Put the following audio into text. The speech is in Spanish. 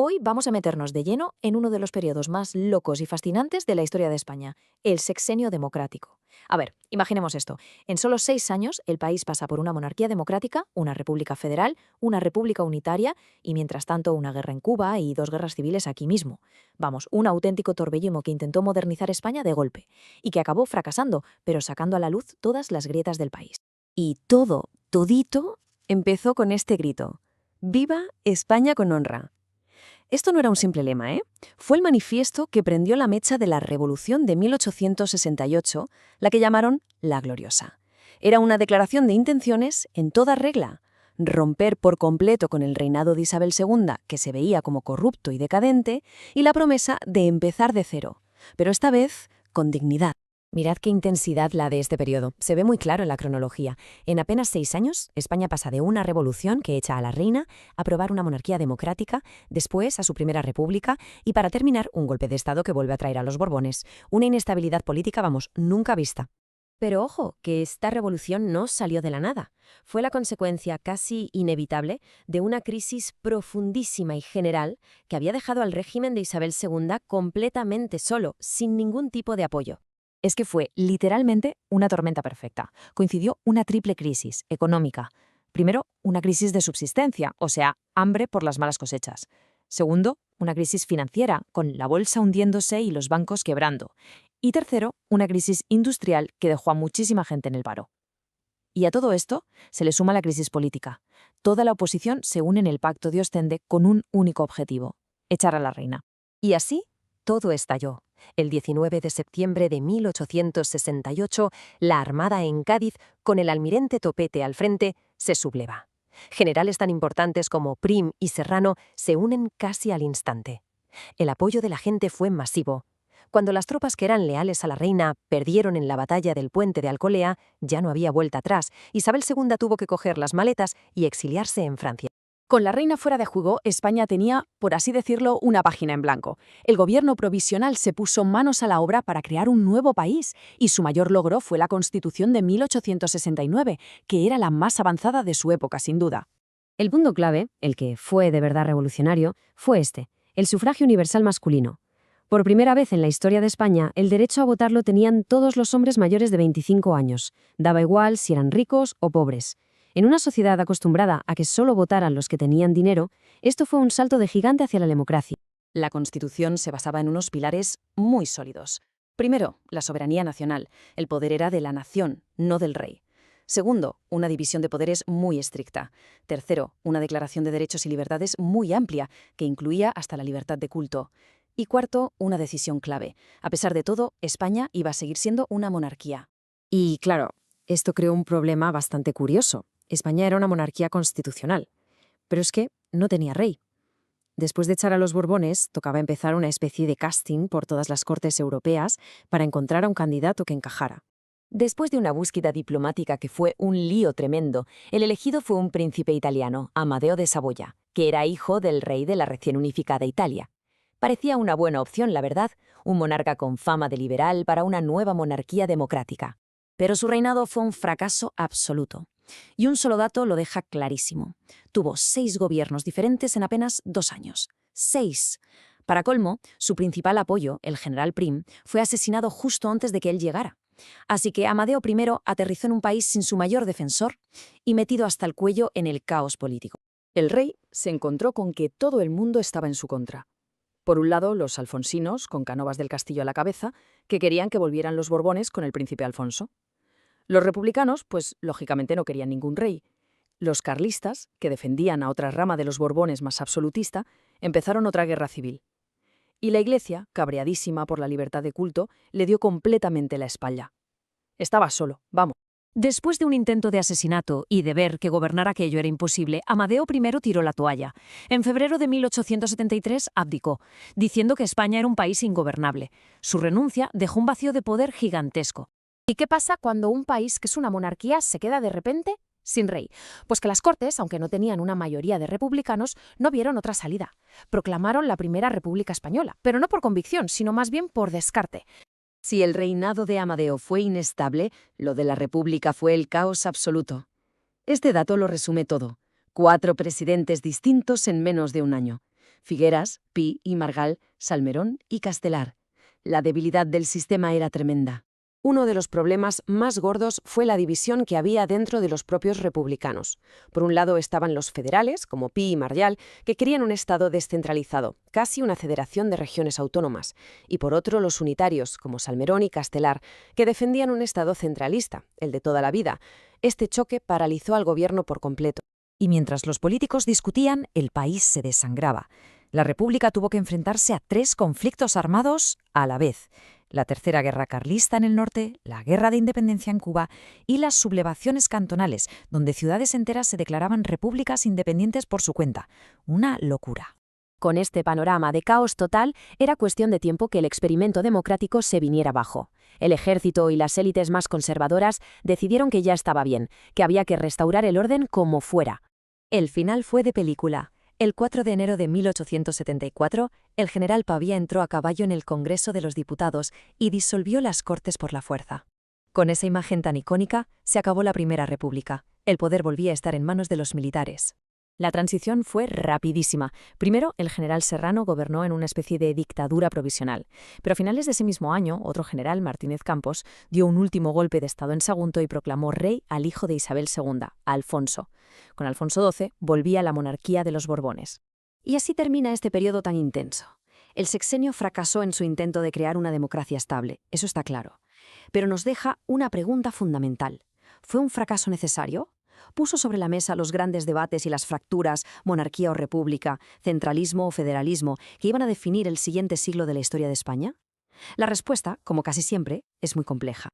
Hoy vamos a meternos de lleno en uno de los periodos más locos y fascinantes de la historia de España, el sexenio democrático. A ver, imaginemos esto. En solo 6 años, el país pasa por una monarquía democrática, una república federal, una república unitaria y, mientras tanto, una guerra en Cuba y 2 guerras civiles aquí mismo. Vamos, un auténtico torbellino que intentó modernizar España de golpe y que acabó fracasando, pero sacando a la luz todas las grietas del país. Y todito, empezó con este grito: ¡Viva España con honra! Esto no era un simple lema, ¿eh? Fue el manifiesto que prendió la mecha de la Revolución de 1868, la que llamaron la Gloriosa. Era una declaración de intenciones en toda regla: romper por completo con el reinado de Isabel II, que se veía como corrupto y decadente, y la promesa de empezar de cero, pero esta vez con dignidad. Mirad qué intensidad la de este periodo. Se ve muy claro en la cronología. En apenas 6 años, España pasa de una revolución que echa a la reina a probar una monarquía democrática, después a su primera república y, para terminar, un golpe de Estado que vuelve a traer a los Borbones. Una inestabilidad política, vamos, nunca vista. Pero ojo, que esta revolución no salió de la nada. Fue la consecuencia casi inevitable de una crisis profundísima y general que había dejado al régimen de Isabel II completamente solo, sin ningún tipo de apoyo. Es que fue literalmente una tormenta perfecta. Coincidió una triple crisis económica. Primero, una crisis de subsistencia, o sea, hambre por las malas cosechas. Segundo, una crisis financiera, con la bolsa hundiéndose y los bancos quebrando. Y tercero, una crisis industrial que dejó a muchísima gente en el paro. Y a todo esto se le suma la crisis política. Toda la oposición se une en el Pacto de Ostende con un único objetivo: echar a la reina. Y así, todo estalló. El 19 de septiembre de 1868, la Armada en Cádiz, con el almirante Topete al frente, se subleva. Generales tan importantes como Prim y Serrano se unen casi al instante. El apoyo de la gente fue masivo. Cuando las tropas que eran leales a la reina perdieron en la batalla del puente de Alcolea, ya no había vuelta atrás. Isabel II tuvo que coger las maletas y exiliarse en Francia. Con la reina fuera de juego, España tenía, por así decirlo, una página en blanco. El gobierno provisional se puso manos a la obra para crear un nuevo país, y su mayor logro fue la Constitución de 1869, que era la más avanzada de su época, sin duda. El punto clave, el que fue de verdad revolucionario, fue este: el sufragio universal masculino. Por primera vez en la historia de España, el derecho a votar lo tenían todos los hombres mayores de 25 años. Daba igual si eran ricos o pobres. En una sociedad acostumbrada a que solo votaran los que tenían dinero, esto fue un salto de gigante hacia la democracia. La Constitución se basaba en unos pilares muy sólidos. Primero, la soberanía nacional. El poder era de la nación, no del rey. Segundo, una división de poderes muy estricta. Tercero, una declaración de derechos y libertades muy amplia, que incluía hasta la libertad de culto. Y cuarto, una decisión clave. A pesar de todo, España iba a seguir siendo una monarquía. Y claro, esto creó un problema bastante curioso. España era una monarquía constitucional, pero es que no tenía rey. Después de echar a los Borbones, tocaba empezar una especie de casting por todas las cortes europeas para encontrar a un candidato que encajara. Después de una búsqueda diplomática que fue un lío tremendo, el elegido fue un príncipe italiano, Amadeo de Saboya, que era hijo del rey de la recién unificada Italia. Parecía una buena opción, la verdad, un monarca con fama de liberal para una nueva monarquía democrática. Pero su reinado fue un fracaso absoluto. Y un solo dato lo deja clarísimo: tuvo 6 gobiernos diferentes en apenas 2 años. 6. Para colmo, su principal apoyo, el general Prim, fue asesinado justo antes de que él llegara. Así que Amadeo I aterrizó en un país sin su mayor defensor y metido hasta el cuello en el caos político. El rey se encontró con que todo el mundo estaba en su contra. Por un lado, los alfonsinos, con Cánovas del Castillo a la cabeza, que querían que volvieran los Borbones con el príncipe Alfonso. Los republicanos, pues lógicamente no querían ningún rey. Los carlistas, que defendían a otra rama de los Borbones más absolutista, empezaron otra guerra civil. Y la Iglesia, cabreadísima por la libertad de culto, le dio completamente la espalda. Estaba solo, vamos. Después de un intento de asesinato y de ver que gobernar aquello era imposible, Amadeo I tiró la toalla. En febrero de 1873 abdicó, diciendo que España era un país ingobernable. Su renuncia dejó un vacío de poder gigantesco. ¿Y qué pasa cuando un país que es una monarquía se queda de repente sin rey? Pues que las Cortes, aunque no tenían una mayoría de republicanos, no vieron otra salida. Proclamaron la Primera República Española, pero no por convicción, sino más bien por descarte. Si el reinado de Amadeo fue inestable, lo de la República fue el caos absoluto. Este dato lo resume todo: 4 presidentes distintos en menos de un año. Figueras, Pi y Margal, Salmerón y Castelar. La debilidad del sistema era tremenda. Uno de los problemas más gordos fue la división que había dentro de los propios republicanos. Por un lado estaban los federales, como Pi y Margall, que querían un Estado descentralizado, casi una federación de regiones autónomas, y por otro los unitarios, como Salmerón y Castelar, que defendían un Estado centralista, el de toda la vida. Este choque paralizó al gobierno por completo. Y mientras los políticos discutían, el país se desangraba. La República tuvo que enfrentarse a 3 conflictos armados a la vez: la Tercera Guerra Carlista en el norte, la Guerra de Independencia en Cuba y las sublevaciones cantonales, donde ciudades enteras se declaraban repúblicas independientes por su cuenta. Una locura. Con este panorama de caos total, era cuestión de tiempo que el experimento democrático se viniera abajo. El ejército y las élites más conservadoras decidieron que ya estaba bien, que había que restaurar el orden como fuera. El final fue de película. El 4 de enero de 1874, el general Pavía entró a caballo en el Congreso de los Diputados y disolvió las Cortes por la fuerza. Con esa imagen tan icónica, se acabó la Primera República. El poder volvía a estar en manos de los militares. La transición fue rapidísima. Primero, el general Serrano gobernó en una especie de dictadura provisional. Pero a finales de ese mismo año, otro general, Martínez Campos, dio un último golpe de Estado en Sagunto y proclamó rey al hijo de Isabel II, Alfonso. Con Alfonso XII volvía la monarquía de los Borbones. Y así termina este periodo tan intenso. El sexenio fracasó en su intento de crear una democracia estable, eso está claro. Pero nos deja una pregunta fundamental. ¿Fue un fracaso necesario? ¿Puso sobre la mesa los grandes debates y las fracturas, monarquía o república, centralismo o federalismo, que iban a definir el siguiente siglo de la historia de España? La respuesta, como casi siempre, es muy compleja.